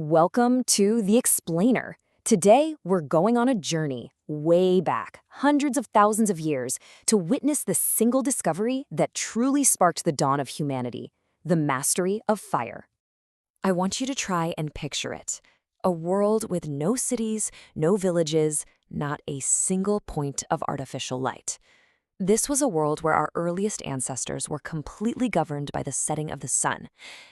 Welcome to The Explainer. Today, we're going on a journey way back, hundreds of thousands of years, to witness the single discovery that truly sparked the dawn of humanity, the mastery of fire. I want you to try and picture it. A world with no cities, no villages, not a single point of artificial light. This was a world where our earliest ancestors were completely governed by the setting of the sun.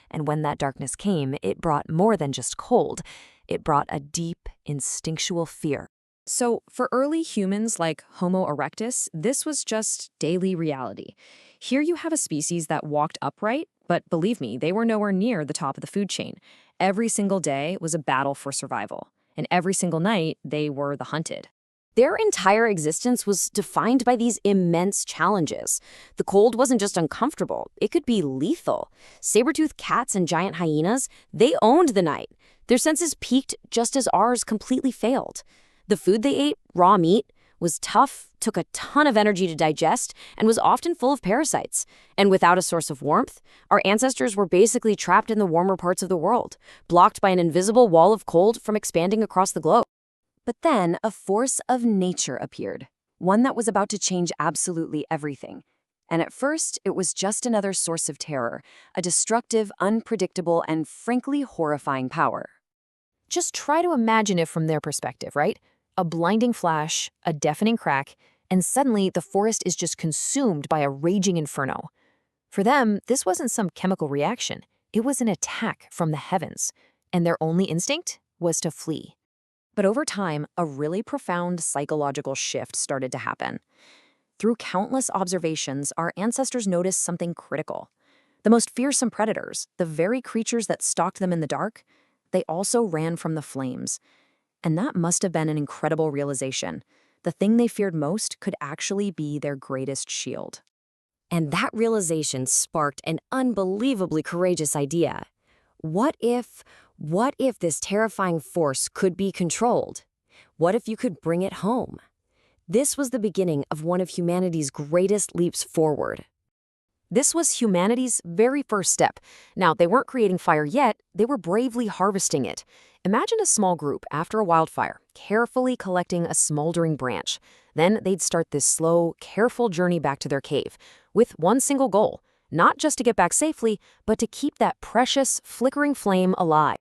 And when that darkness came, it brought more than just cold. It brought a deep, instinctual fear. So for early humans like Homo erectus, this was just daily reality. Here you have a species that walked upright, but believe me, they were nowhere near the top of the food chain. Every single day was a battle for survival. And every single night, they were the hunted. Their entire existence was defined by these immense challenges. The cold wasn't just uncomfortable, it could be lethal. Saber-toothed cats and giant hyenas, they owned the night. Their senses peaked just as ours completely failed. The food they ate, raw meat, was tough, took a ton of energy to digest, and was often full of parasites. And without a source of warmth, our ancestors were basically trapped in the warmer parts of the world, blocked by an invisible wall of cold from expanding across the globe. But then a force of nature appeared, one that was about to change absolutely everything. And at first, it was just another source of terror, a destructive, unpredictable, and frankly horrifying power. Just try to imagine it from their perspective, right? A blinding flash, a deafening crack, and suddenly the forest is just consumed by a raging inferno. For them, this wasn't some chemical reaction. It was an attack from the heavens, and their only instinct was to flee. But over time, a really profound psychological shift started to happen. Through countless observations, our ancestors noticed something critical. The most fearsome predators, the very creatures that stalked them in the dark, they also ran from the flames. And that must have been an incredible realization. The thing they feared most could actually be their greatest shield. And that realization sparked an unbelievably courageous idea. What if this terrifying force could be controlled? What if you could bring it home? This was the beginning of one of humanity's greatest leaps forward. This was humanity's very first step. Now, they weren't creating fire yet, they were bravely harvesting it. Imagine a small group after a wildfire, carefully collecting a smoldering branch. Then they'd start this slow, careful journey back to their cave, with one single goal. Not just to get back safely, but to keep that precious, flickering flame alive.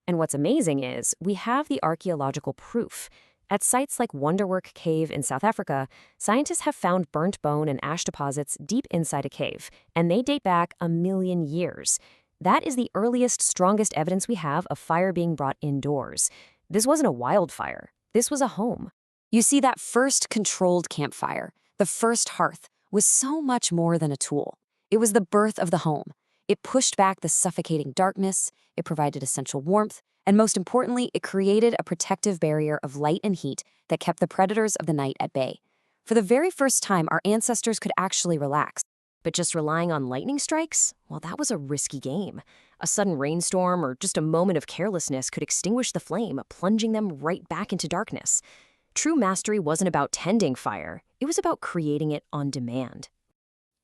And what's amazing is, we have the archaeological proof. At sites like Wonderwork Cave in South Africa, scientists have found burnt bone and ash deposits deep inside a cave, and they date back 1,000,000 years. That is the earliest, strongest evidence we have of fire being brought indoors. This wasn't a wildfire. This was a home. You see, that first controlled campfire, the first hearth, was so much more than a tool. It was the birth of the home. It pushed back the suffocating darkness, it provided essential warmth, and most importantly, it created a protective barrier of light and heat that kept the predators of the night at bay. For the very first time, our ancestors could actually relax. But just relying on lightning strikes? Well, that was a risky game. A sudden rainstorm or just a moment of carelessness could extinguish the flame, plunging them right back into darkness. True mastery wasn't about tending fire, it was about creating it on demand.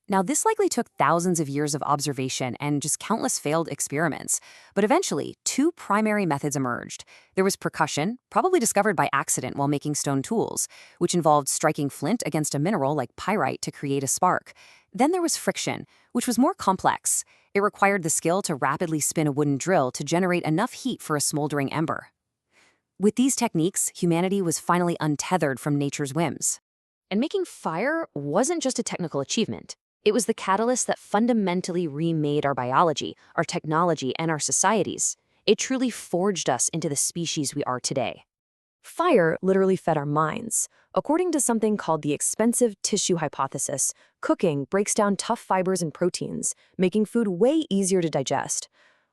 Now, this likely took thousands of years of observation and just countless failed experiments. But eventually, two primary methods emerged. There was percussion, probably discovered by accident while making stone tools, which involved striking flint against a mineral like pyrite to create a spark. Then there was friction, which was more complex. It required the skill to rapidly spin a wooden drill to generate enough heat for a smoldering ember. With these techniques, humanity was finally untethered from nature's whims. And making fire wasn't just a technical achievement. It was the catalyst that fundamentally remade our biology, our technology, and our societies. It truly forged us into the species we are today. Fire literally fed our minds. According to something called the expensive tissue hypothesis, cooking breaks down tough fibers and proteins, making food way easier to digest.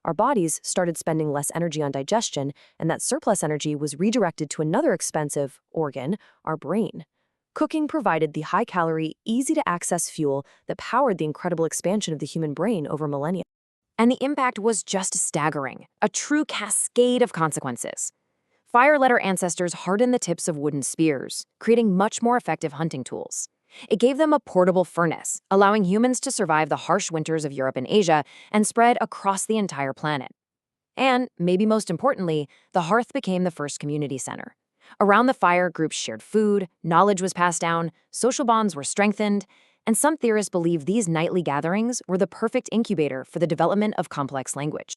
Our bodies started spending less energy on digestion, and that surplus energy was redirected to another expensive organ, our brain. Cooking provided the high-calorie, easy-to-access fuel that powered the incredible expansion of the human brain over millennia. And the impact was just staggering, a true cascade of consequences. Fire let our ancestors harden the tips of wooden spears, creating much more effective hunting tools. It gave them a portable furnace, allowing humans to survive the harsh winters of Europe and Asia and spread across the entire planet. And, maybe most importantly, the hearth became the first community center. Around the fire, groups shared food, knowledge was passed down, social bonds were strengthened, and some theorists believe these nightly gatherings were the perfect incubator for the development of complex language.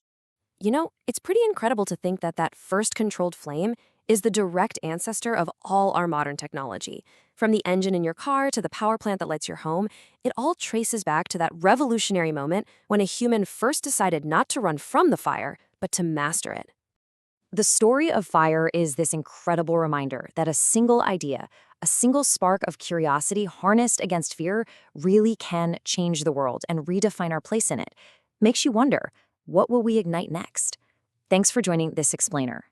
You know, it's pretty incredible to think that that first controlled flame is the direct ancestor of all our modern technology. From the engine in your car to the power plant that lights your home, it all traces back to that revolutionary moment when a human first decided not to run from the fire, but to master it. The story of fire is this incredible reminder that a single idea, a single spark of curiosity harnessed against fear really can change the world and redefine our place in it. Makes you wonder, what will we ignite next? Thanks for joining this explainer.